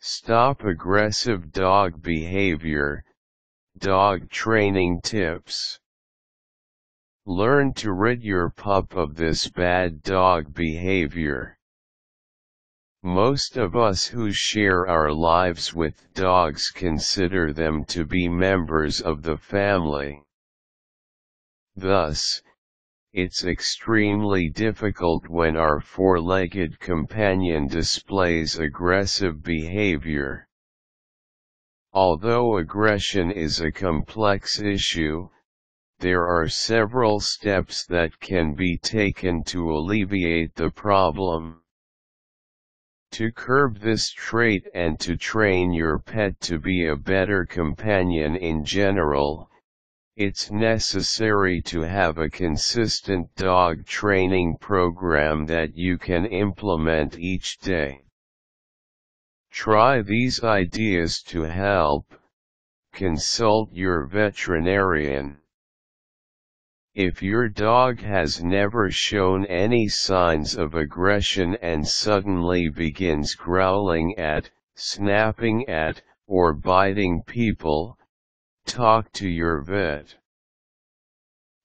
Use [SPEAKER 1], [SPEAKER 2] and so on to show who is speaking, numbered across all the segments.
[SPEAKER 1] Stop aggressive dog behavior. Dog training tips. Learn to rid your pup of this bad dog behavior. Most of us who share our lives with dogs consider them to be members of the family. Thus, it's extremely difficult when our four-legged companion displays aggressive behavior. Although aggression is a complex issue, there are several steps that can be taken to alleviate the problem. To curb this trait and to train your pet to be a better companion in general, it's necessary to have a consistent dog training program that you can implement each day. Try these ideas to help. Consult your veterinarian. If your dog has never shown any signs of aggression and suddenly begins growling at, snapping at, or biting people, talk to your vet.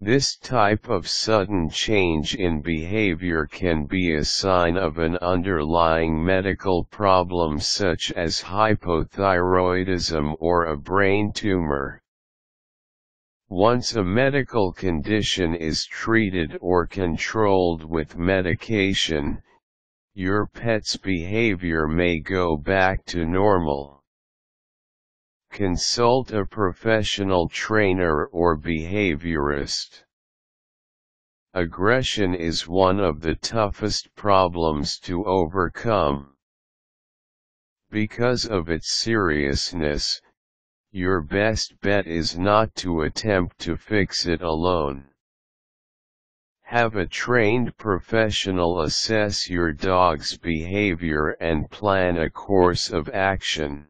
[SPEAKER 1] This type of sudden change in behavior can be a sign of an underlying medical problem such as hypothyroidism or a brain tumor. Once a medical condition is treated or controlled with medication, your pet's behavior may go back to normal. Consult a professional trainer or behaviorist. Aggression is one of the toughest problems to overcome. Because of its seriousness, your best bet is not to attempt to fix it alone. Have a trained professional assess your dog's behavior and plan a course of action.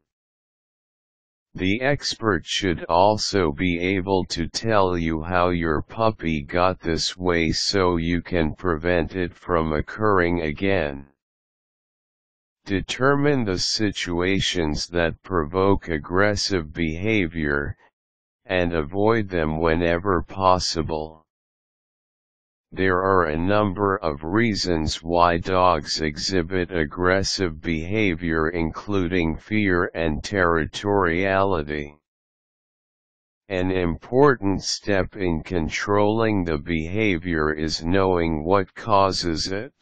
[SPEAKER 1] The expert should also be able to tell you how your puppy got this way so you can prevent it from occurring again. Determine the situations that provoke aggressive behavior, and avoid them whenever possible. There are a number of reasons why dogs exhibit aggressive behavior, including fear and territoriality. An important step in controlling the behavior is knowing what causes it.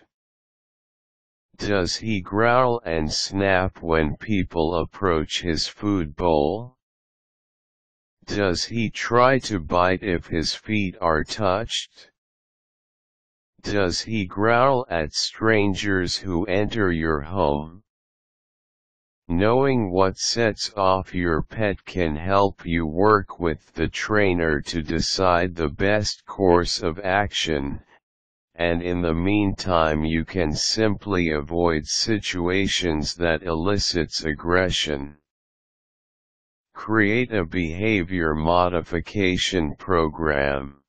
[SPEAKER 1] Does he growl and snap when people approach his food bowl? Does he try to bite if his feet are touched? Does he growl at strangers who enter your home? Knowing what sets off your pet can help you work with the trainer to decide the best course of action, and in the meantime you can simply avoid situations that elicits aggression. Create a behavior modification program.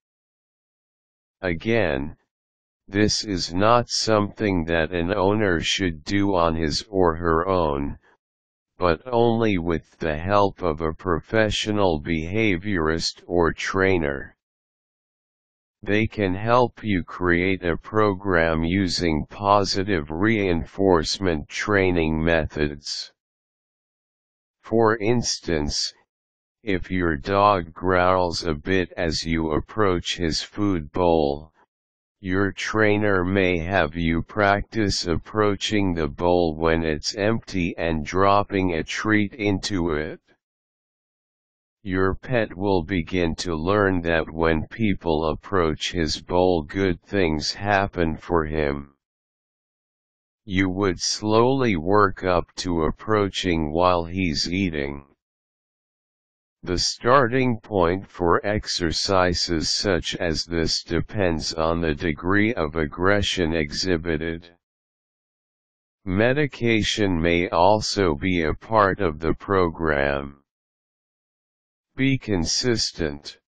[SPEAKER 1] Again, this is not something that an owner should do on his or her own, but only with the help of a professional behaviorist or trainer. They can help you create a program using positive reinforcement training methods. For instance, if your dog growls a bit as you approach his food bowl, your trainer may have you practice approaching the bowl when it's empty and dropping a treat into it. Your pet will begin to learn that when people approach his bowl, good things happen for him. You would slowly work up to approaching while he's eating. The starting point for exercises such as this depends on the degree of aggression exhibited. Medication may also be a part of the program. Be consistent.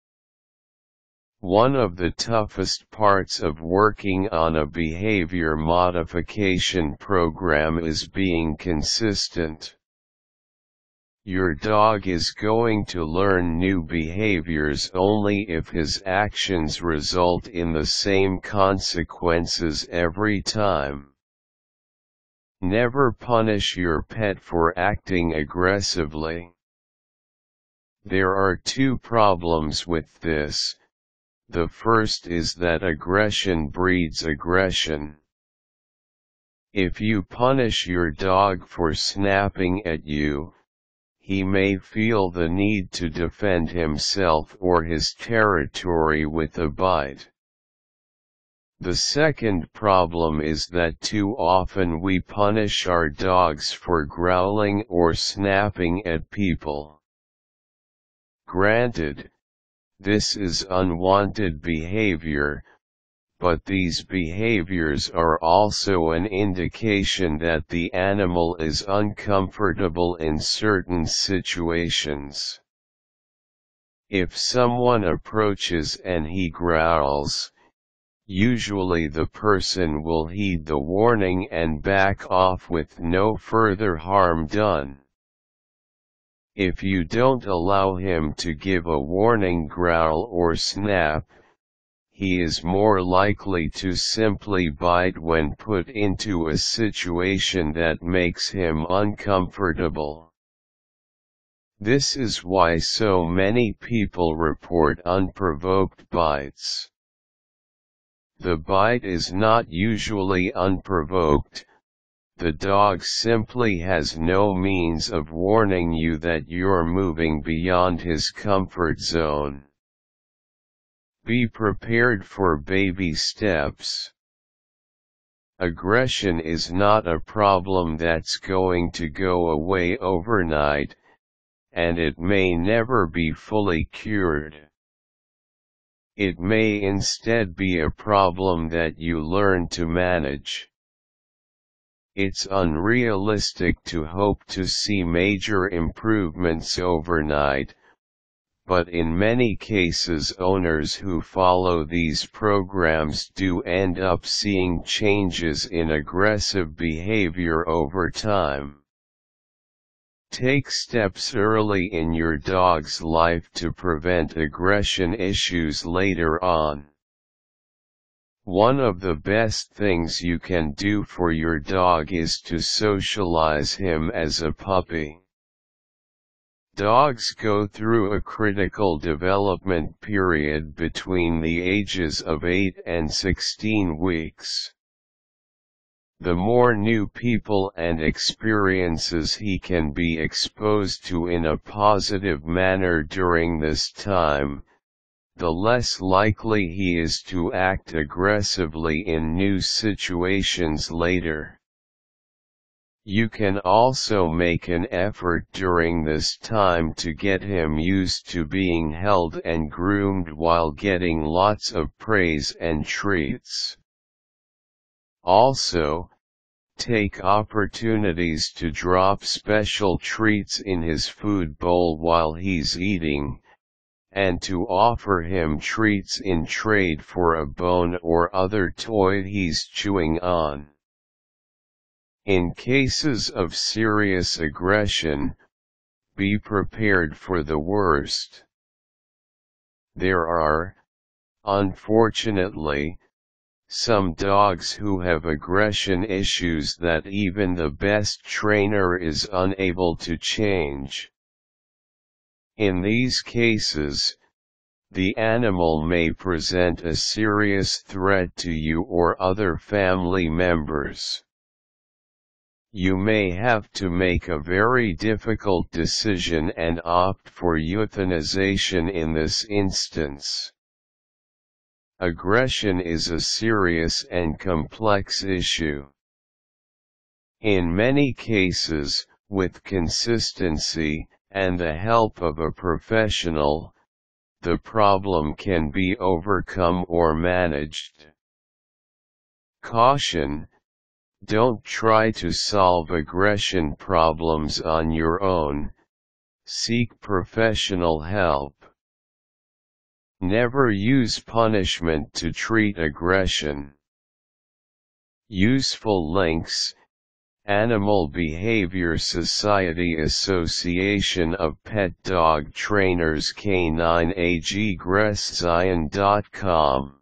[SPEAKER 1] One of the toughest parts of working on a behavior modification program is being consistent. Your dog is going to learn new behaviors only if his actions result in the same consequences every time. Never punish your pet for acting aggressively. There are two problems with this. The first is that aggression breeds aggression. If you punish your dog for snapping at you, he may feel the need to defend himself or his territory with a bite. The second problem is that too often we punish our dogs for growling or snapping at people. Granted, this is unwanted behavior, but these behaviors are also an indication that the animal is uncomfortable in certain situations. If someone approaches and he growls, usually the person will heed the warning and back off with no further harm done. If you don't allow him to give a warning growl or snap, he is more likely to simply bite when put into a situation that makes him uncomfortable. This is why so many people report unprovoked bites. The bite is not usually unprovoked. The dog simply has no means of warning you that you're moving beyond his comfort zone. Be prepared for baby steps. Aggression is not a problem that's going to go away overnight, and it may never be fully cured. It may instead be a problem that you learn to manage. It's unrealistic to hope to see major improvements overnight, but in many cases owners who follow these programs do end up seeing changes in aggressive behavior over time. Take steps early in your dog's life to prevent aggression issues later on. One of the best things you can do for your dog is to socialize him as a puppy. Dogs go through a critical development period between the ages of 8 and 16 weeks. The more new people and experiences he can be exposed to in a positive manner during this time, the less likely he is to act aggressively in new situations later. You can also make an effort during this time to get him used to being held and groomed while getting lots of praise and treats. Also, take opportunities to drop special treats in his food bowl while he's eating, and to offer him treats in trade for a bone or other toy he's chewing on. In cases of serious aggression, be prepared for the worst. There are, unfortunately, some dogs who have aggression issues that even the best trainer is unable to change. In these cases, the animal may present a serious threat to you or other family members. You may have to make a very difficult decision and opt for euthanization in this instance. Aggression is a serious and complex issue. In many cases, with consistency and the help of a professional, the problem can be overcome or managed. Caution: don't try to solve aggression problems on your own. Seek professional help. Never use punishment to treat aggression. Useful links: Animal Behavior Society Association of Pet Dog Trainers Canine AG Grestzion.com